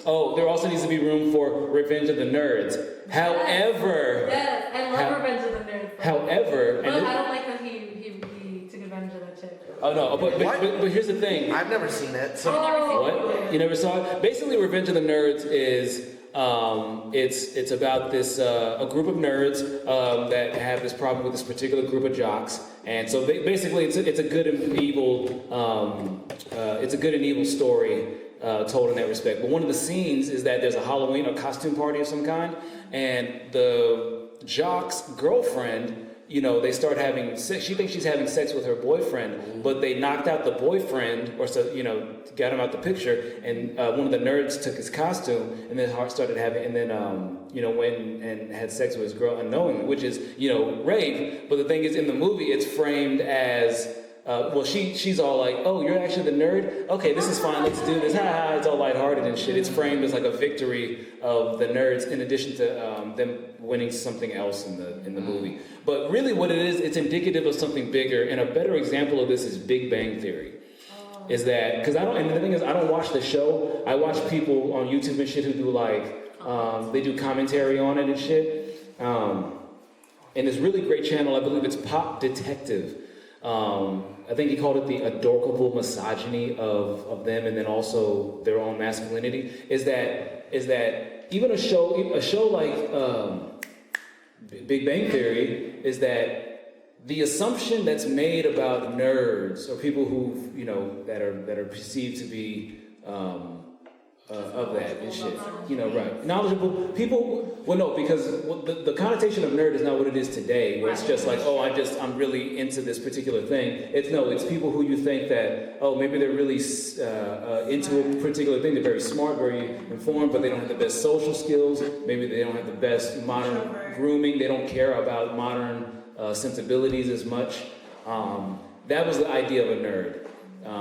Oh, there also needs to be room for Revenge of the Nerds. However, yes, I love Revenge of the Nerds. However, but I don't like how he took advantage of that chick. Oh no, but here's the thing. I've never seen it. So what? You never saw it? Basically, Revenge of the Nerds is it's about this a group of nerds that have this problem with this particular group of jocks, and so basically it's a good and evil story. Told in that respect. But one of the scenes is that there's a Halloween or costume party of some kind, and the jock's girlfriend, they start having sex. She thinks she's having sex with her boyfriend, but they knocked out the boyfriend, or so, got him out the picture, and one of the nerds took his costume, and then started having, and then, went and had sex with his girl unknowingly, which is, rape. But the thing is, in the movie, it's framed as, she's all like, oh, you're actually the nerd? Okay, this is fine, let's do this. Ha ha, it's all lighthearted and shit. It's framed as like a victory of the nerds in addition to them winning something else in the movie. But really what it is, it's indicative of something bigger, and a better example of this is Big Bang Theory. Is that, because and the thing is, I don't watch the show. I watch people on YouTube and shit who do they do commentary on it and shit. And this really great channel, I believe it's Pop Detective. I think he called it the adorkable misogyny of them, and then also their own masculinity. Is that even a show like Big Bang Theory is that the assumption that's made about nerds or people who that are perceived to be of that and shit, right? Knowledgeable people. Well, no, because the connotation of nerd is not what it is today, where it's just like, oh, I'm really into this particular thing. It's people who you think that, oh, maybe they're really into a particular thing. They're very smart, very informed, but they don't have the best social skills. Maybe they don't have the best modern grooming. They don't care about modern sensibilities as much. That was the idea of a nerd. They're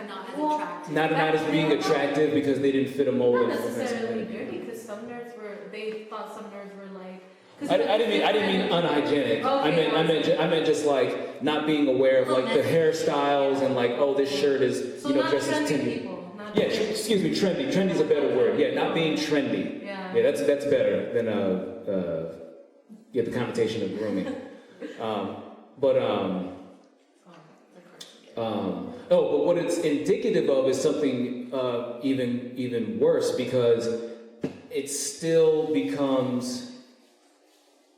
not as attractive. Not as being attractive because they didn't fit a mold. Not necessarily dirty, because some nerds they thought some nerds were like. I didn't mean unhygienic. Okay, I meant just like not being aware of like the hairstyles and like, oh, this shirt is just as trendy. Yeah, excuse me, trendy. Trendy's a better word. Yeah, not being trendy. Yeah, that's better than the connotation of grooming. But what it's indicative of is something even worse, because it still becomes.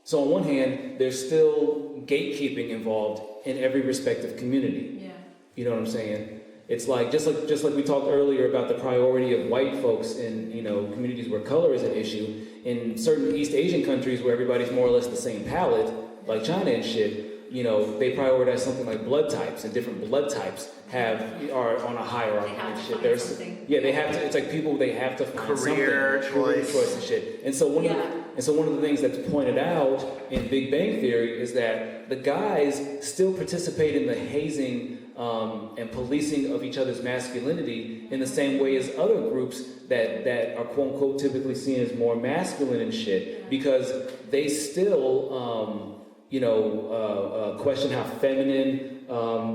So on one hand, there's still gatekeeping involved in every respective community. Yeah. You know what I'm saying? It's like just like we talked earlier about the priority of white folks in communities where color is an issue. In certain East Asian countries where everybody's more or less the same palette, like China and shit. They prioritize something like blood types, and different blood types are on a hierarchy and shit. They have to. It's like they have to find career choice and shit. And so one of the things that's pointed out in Big Bang Theory is that the guys still participate in the hazing and policing of each other's masculinity in the same way as other groups that are quote unquote typically seen as more masculine and shit, because they still. Question how feminine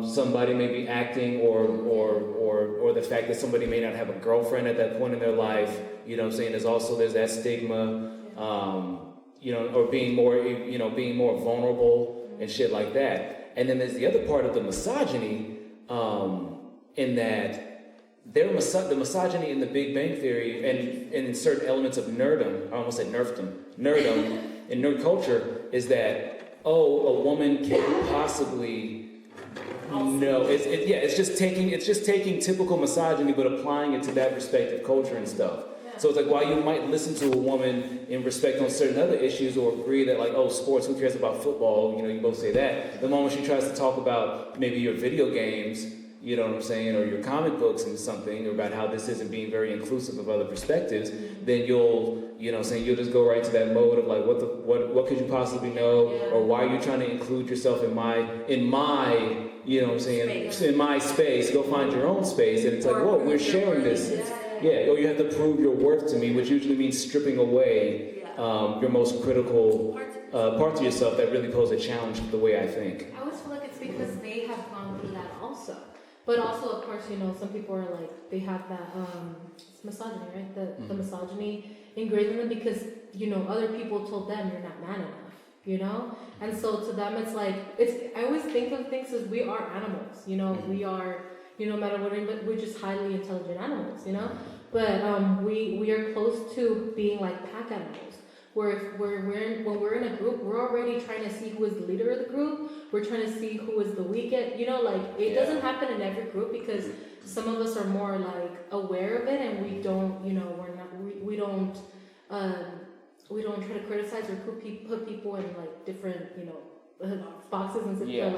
somebody may be acting, or the fact that somebody may not have a girlfriend at that point in their life. There's that stigma, or being more vulnerable and shit like that. And then there's the other part of the misogyny, in that the misogyny in the Big Bang Theory and in certain elements of nerdom, I almost said nerdom in nerd culture, is that, oh, a woman can't possibly. No, it's just taking typical misogyny but applying it to that respective culture and stuff. Yeah. So it's like, while you might listen to a woman in respect on certain other issues, or agree that like, oh, sports, who cares about football? You both say that. The moment she tries to talk about maybe your video games, you know what I'm saying, or your comic books and something, or about how this isn't being very inclusive of other perspectives, then you'll just go right to that mode of like, what could you possibly know, or why are you trying to include yourself in my in my space? Go find your own space. And it's like, whoa, we're sharing this. Yeah, or you have to prove your worth to me, which usually means stripping away your most critical parts of yourself that really pose a challenge to the way I think. I always feel like it's because they have gone through that also. But also, of course, some people are like, they have that it's misogyny, right? The misogyny ingrained in them because, other people told them you're not man enough, And so to them, it's like, I always think of things as we are animals, we are, no matter what, we're just highly intelligent animals, But we are close to being like pack animals. Where when we're in a group, we're already trying to see who is the leader of the group. We're trying to see who is the weakest. It doesn't happen in every group because some of us are more like aware of it, and we don't, we don't try to criticize or put people in like different, boxes and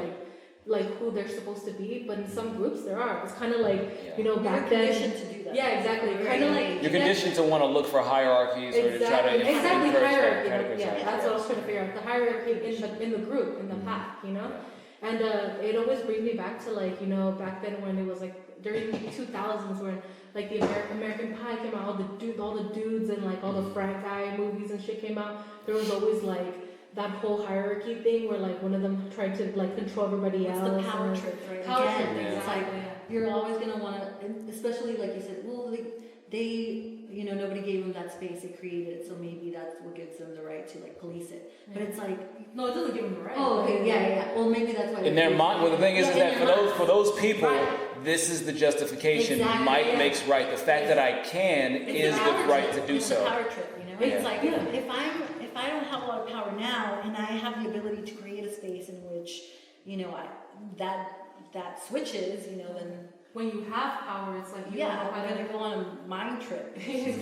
like who they're supposed to be. But in some groups there are. It's kind of like, back then. To do that. Yeah, exactly. Kind of like you're conditioned to want to look for hierarchies or to try to encourage hierarchy. categorization. That's what I was trying to figure out. The hierarchy in the group, in the pack, And it always brings me back to like, back then when it was like during the 2000s when like the American Pie came out, all the dudes and like all the frat guy movies and shit came out. There was always like that whole hierarchy thing where like one of them tried to like control everybody else. It's the power trip, right? Power Again, trip, it's like you're always gonna want to, especially like you said, well, they nobody gave them that space, they created it, so maybe that's what gives them the right to like police it. But it's like, no, it doesn't give them the right. oh, okay, yeah. Well, maybe that's why. In their mind, well, the thing is that for those people, this is the justification. Exactly, Might makes right. The fact that I can is the right to do it's so. the power trip, It's like if I don't have a lot of power now, and I have the ability to create a space in which that switches, then. When you have power, it's like you don't know how to go on a mind trip. You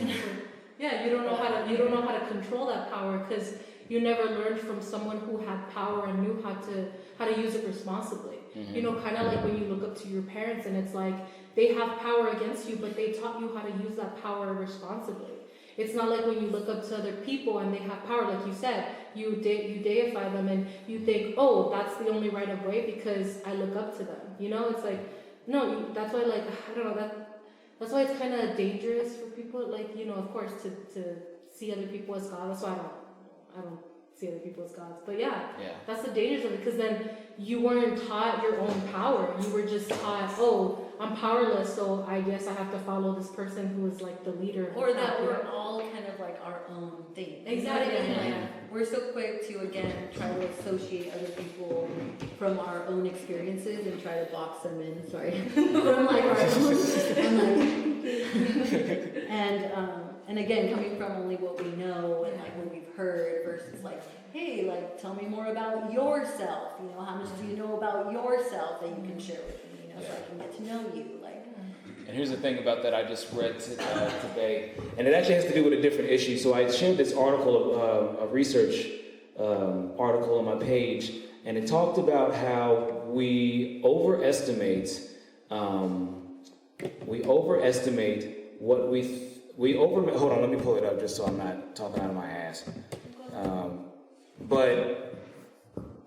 don't know how to control that power because you never learned from someone who had power and knew how to use it responsibly. Kind of like when you look up to your parents and it's like they have power against you, but they taught you how to use that power responsibly. It's not like when you look up to other people and they have power, like you said, you deify them and you think, oh, that's the only right of way because I look up to them. It's like, no, that's why, like, I don't know, that's why it's kind of dangerous for people, like, of course, to see other people as gods. That's why I don't see other people as gods. But that's the dangers of it, because then you weren't taught your own power. You were just taught, oh, I'm powerless, so I guess I have to follow this person who is like the leader. Or that we're all kind of like our own thing. Exactly. We're so quick to, again, try to associate other people from our own experiences and try to box them in, from like our own. And again, coming from only what we know and like what we've heard versus like, hey, like tell me more about yourself. How much do you know about yourself that you can share with me? So I can get to know you. And here's the thing about that I just read today, and it actually has to do with a different issue. So I shared this article, a research article on my page, and it talked about how we overestimate what hold on, let me pull it up just so I'm not talking out of my ass. But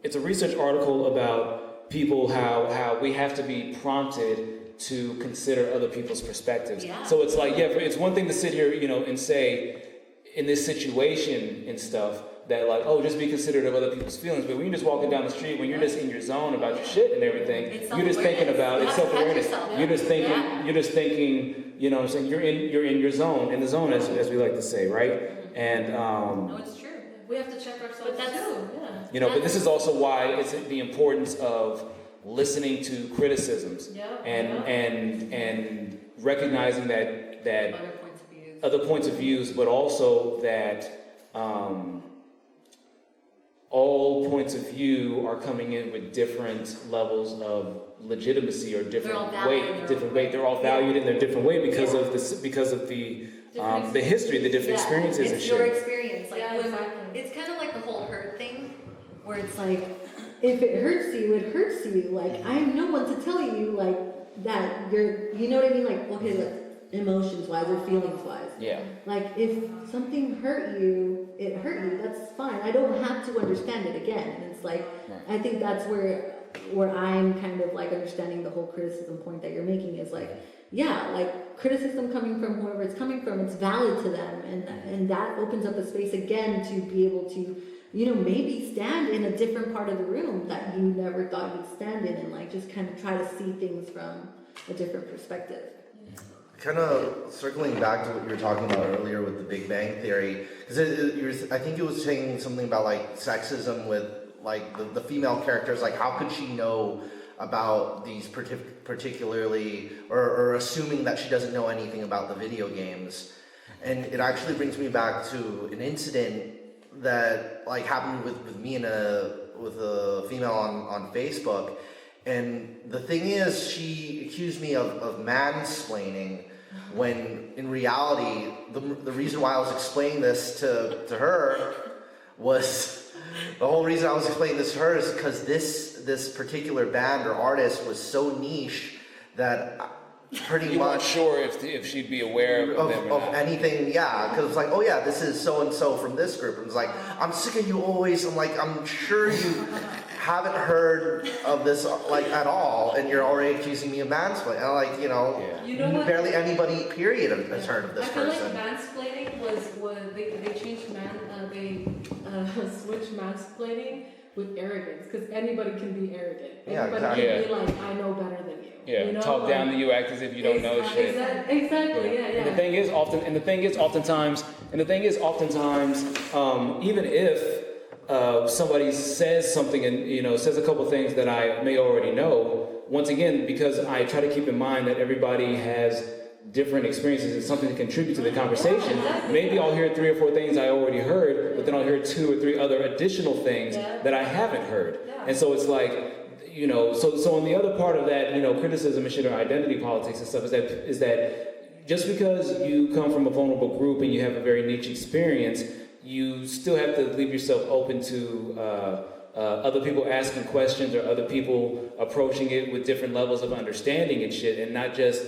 it's a research article about people, how we have to be prompted to consider other people's perspectives. So it's like, it's one thing to sit here, and say, in this situation and stuff, that like, oh, just be considerate of other people's feelings. But when you're just walking down the street, when you're just in your zone about your shit and everything, you're just thinking about it's self-awareness. You're just thinking, what I'm saying, you're in your zone, in the zone, as we like to say, right? And no, it's true. We have to check ourselves too. But this is also why it's the importance of listening to criticisms and recognizing that other points of views, but also that all points of view are coming in with different levels of legitimacy or different weight. They're all valued in their different way because of the history, the different experiences and shit. It's your experience. Like it's kind of like the whole hurt thing, where it's like, if it hurts you, it hurts you. Like, I am no one to tell you, like, that you're, you know what I mean? Like, okay, like, emotions-wise or feelings-wise. Yeah. Like, if something hurt you, it hurt you, that's fine. I don't have to understand it again. And it's like, I think that's where I'm kind of, like, understanding the whole criticism point that you're making is, like, like, criticism coming from whoever it's coming from, it's valid to them. And that opens up a space, again, to be able to, maybe stand in a different part of the room that you never thought you'd stand in and like just kind of try to see things from a different perspective. Kind of circling back to what you were talking about earlier with the Big Bang Theory, because I think it was saying something about like sexism with like the female characters. Like, how could she know about these particularly, or assuming that she doesn't know anything about the video games? And it actually brings me back to an incident that like happened with me and with a female on Facebook. And the thing is, she accused me of mansplaining, when in reality, the reason why I was explaining this to her was, the whole reason I was explaining this to her is because this particular band or artist was so niche that pretty You weren't much sure if she'd be aware of them or of not. anything, yeah, because it's like, oh yeah, this is so and so from this group, and it's like, I'm sick of you always. I'm like, I'm sure you haven't heard of this like at all, and you're already accusing me of mansplaining. And like, You know what? barely anybody period has heard of this I feel person. like mansplaining was they changed switched mansplaining with arrogance, because anybody can be arrogant. Yeah, Anybody exactly. can be like, I know better than you. Yeah, You know? talk down to you, act as if you don't know shit. Exactly. Yeah. And the thing is, oftentimes, even if somebody says something and says a couple things that I may already know, once again, because I try to keep in mind that everybody has different experiences and something to contribute to the conversation. Maybe I'll hear 3 or 4 things I already heard, but then I'll hear 2 or 3 other additional things that I haven't heard. And so it's like, so on the other part of that, criticism and shit, or identity politics and stuff, is that just because you come from a vulnerable group and you have a very niche experience, you still have to leave yourself open to other people asking questions, or other people approaching it with different levels of understanding and shit, and not just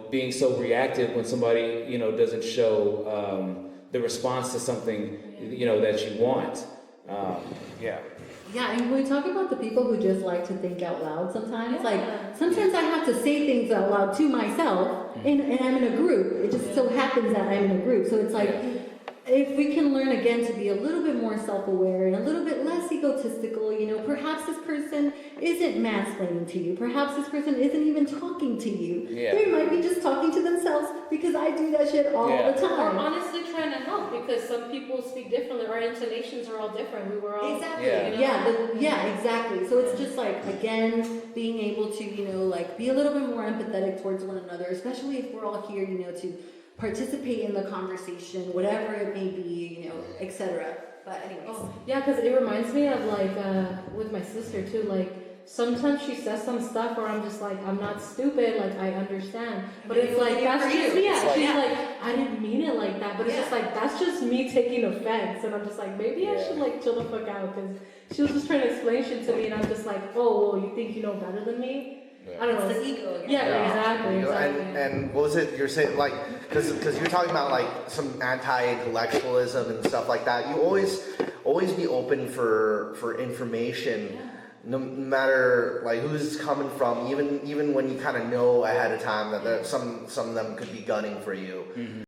being so reactive when somebody doesn't show the response to something that you want. Yeah, and when we talk about the people who just like to think out loud sometimes, sometimes I have to say things out loud to myself, and I'm in a group. It just so happens that I'm in a group. So it's like, if we can learn again to be a little bit more self-aware and a little bit less egotistical, perhaps this person isn't mansplaining to you. Perhaps this person isn't even talking to you. Yeah. They might be just talking to themselves, because I do that shit all the Or time. honestly trying to help, because some people speak differently. Our intonations are all different. We were all Exactly. Yeah. Exactly. So it's just like, again, being able to, be a little bit more empathetic towards one another, especially if we're all here, to participate in the conversation, whatever it may be, etc. But anyways. Yeah, because it reminds me of with my sister too. Sometimes she says some stuff where I'm just like, I'm not stupid, I understand. But it's like, that's just me. She's like, I didn't mean it like that. But it's just like, that's just me taking offense. And I'm just like, maybe I should chill the fuck out, because she was just trying to explain shit to me, and I'm just like, oh, well, you think you know better than me? I don't know. It's the ego again. Yeah, exactly. And what was it you're saying, because you're talking about some anti-intellectualism and stuff like that. You always be open for information, no matter who's coming from, even when you kind of know ahead of time that some of them could be gunning for you.